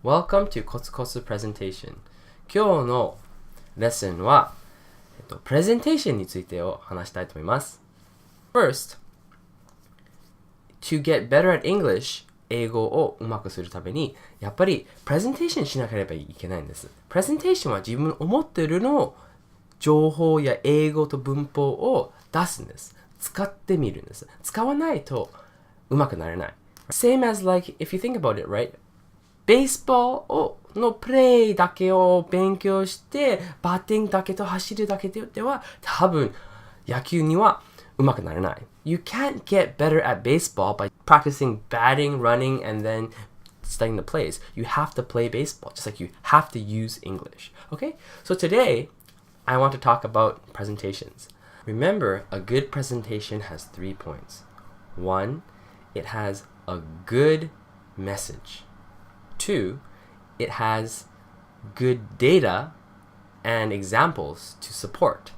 Welcome to コツコツ Presentation。 今日のレッスンは、Presentation についてを話したいと思います。First, to get better at English、英語をうまくするために、やっぱり Presentation しなければいけないんです。Presentation は自分思っているの情報や英語と文法を出すんです。使ってみるんです。使わないとうまくなれない。Same as like, if you think about it, right? ベースボールのプレーだけを勉強して、バッティングだけと走るだけでは、多分野球にはうまくなれない。You can't get better at baseball by practicing batting, running, and then studying the plays. You have to play baseball, just like you have to use English. Okay? So today, I want to talk about presentations. Remember, a good presentation has 3 points. 1, it has a good message. 2, it has good data and examples to support.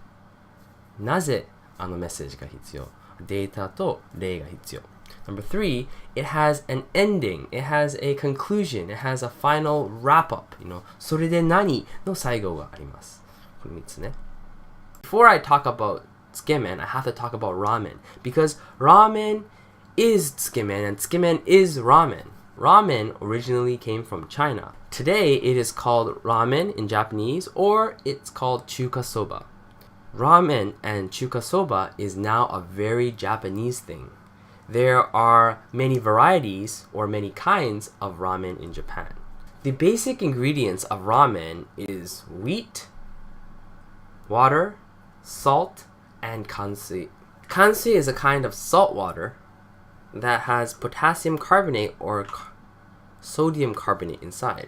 なぜあのメッセージが必要？データと例が必要。Number 3, it has an ending. It has a conclusion. It has a final wrap-up. それで何の最後があります。これ3つね。Before I talk about Tsukemen, I have to talk about ramen. Because ramen is Tsukemen and Tsukemen is ramen. Ramen originally came from China. Today, it is called ramen in Japanese, or it's called chuka soba. Ramen and chuka soba is now a very Japanese thing. There are many varieties or many kinds of ramen in Japan. The basic ingredients of ramen is wheat, water, salt, and kansui. Kansui is a kind of salt water that has potassium carbonate or sodium carbonate inside.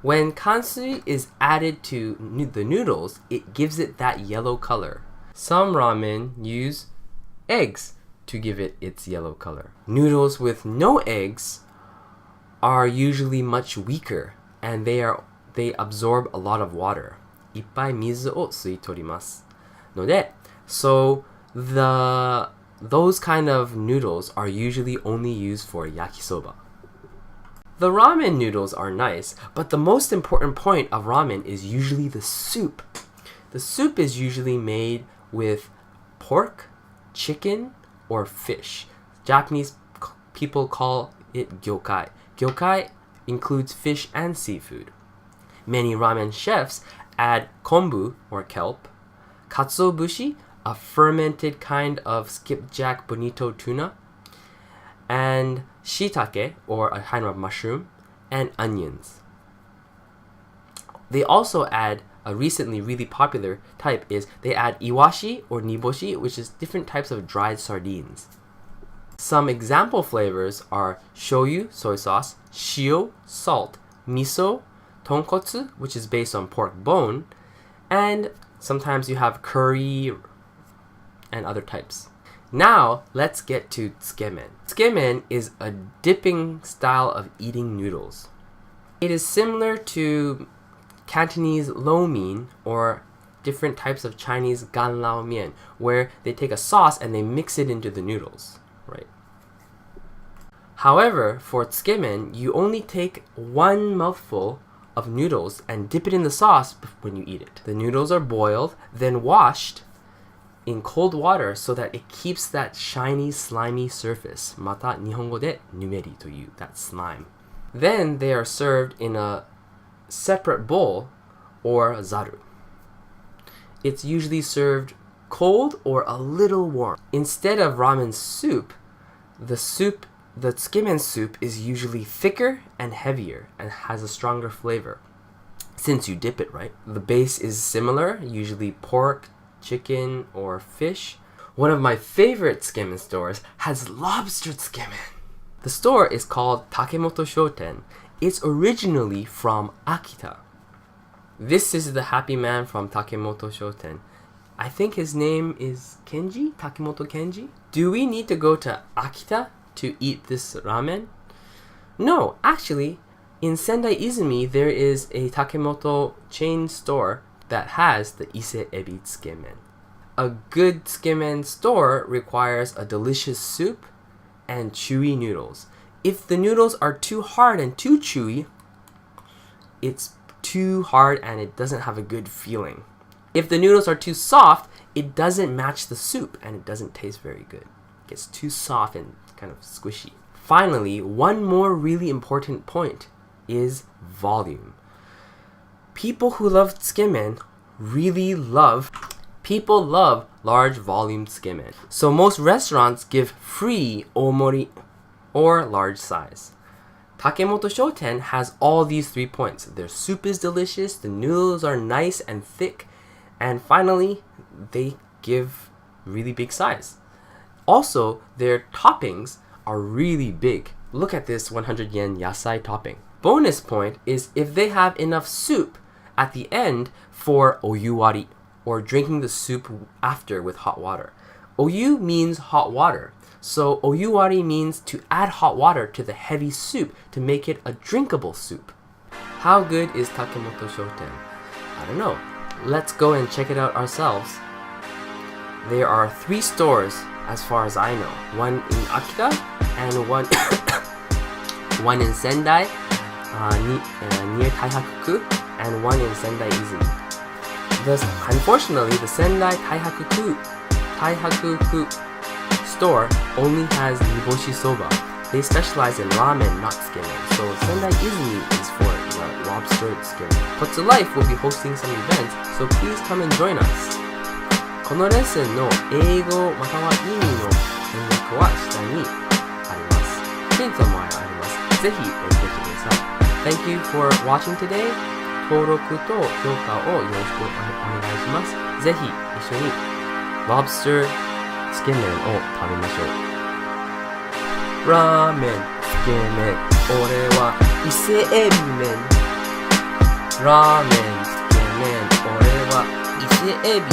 When kansui is added to the noodles, it gives it that yellow color. Some ramen use eggs to give it its yellow color. Noodles with no eggs are usually much weaker and they absorb a lot of water. いっぱい水を吸い取りますので、so those kind of noodles are usually only used for yakisoba. The ramen noodles are nice, but the most important point of ramen is usually the soup. The soup is usually made with pork, chicken, or fish. Japanese people call it gyokai. Gyokai includes fish and seafood. Many ramen chefs add kombu or kelp, katsuobushi, a fermented kind of skipjack bonito tuna, and shiitake, or a kind of mushroom, and onions. They also add a recently really popular type is they add iwashi or niboshi, which is different types of dried sardines. Some example flavors are shoyu, soy sauce, shio, salt, miso, tonkotsu, which is based on pork bone, and sometimes you have curry and other types. Now, let's get to tsukemen. Tsukemen is a dipping style of eating noodles. It is similar to Cantonese lo mein or different types of Chinese gan lao mian, where they take a sauce and they mix it into the noodles, right? However, for tsukemen, you only take one mouthful of noodles and dip it in the sauce when you eat it. The noodles are boiled, then washed in cold water so that it keeps that shiny, slimy surface. また日本語でぬめりという that slime. Then they are served in a separate bowl or zaru. It's usually served cold or a little warm. Instead of ramen soup, the tsukemen soup is usually thicker and heavier and has a stronger flavor. Since you dip it, right? The base is similar, usually pork, chicken, or fish. One of my favorite tsukemen stores has Lobster Tsukemen. The store is called Takemoto Shoten. It's originally from Akita. This is the happy man from Takemoto Shoten. I think his name is Kenji? Takemoto Kenji? Do we need to go to Akita to eat this ramen? No, actually, in Sendai Izumi, there is a Takemoto chain store that has the伊勢えびつけ麺. A good tsukemen store requires a delicious soup and chewy noodles. If the noodles are too hard and too chewy, it's too hard and it doesn't have a good feeling. If the noodles are too soft, it doesn't match the soup and it doesn't taste very good. It gets too soft and kind of squishy. Finally, one more really important point is volume. People who love tsukemen people love large volume tsukemen. So most restaurants give free omori or large size. Takemoto Shoten has all these 3 points. Their soup is delicious, the noodles are nice and thick, and finally, they give really big size. Also, their toppings are really big. Look at this 100 yen yasai topping. Bonus point is if they have enough soup at the end for oyuwari, or drinking the soup after with hot water. Oyu means hot water. So oyuwari means to add hot water to the heavy soup to make it a drinkable soup. How good is Takemoto Shoten? I don't know. Let's go and check it out ourselves. There are 3 stores as far as I know. One in Akita and one in Sendai near Taihakuku, and one in Sendai Izumi. Unfortunately, the Sendai Taihakuku store only has niboshi soba. They specialize in ramen, not tsukemen. So Sendai Izumi is for Lobster Tsukemen. KotsuLife will be hosting some events, so please come and join us. このレッスンの英語または意味の翻訳は下にあります。ヒントもあります。ぜひ勉強してください。Thank you for watching today. 登録と評価をよろしくお願いします。ぜひ一緒に Lobster つけ麺を食べましょう。ラーメン、つけ麺、俺は伊勢エビ麺。ラーメン、つけ麺、俺は伊勢エビ。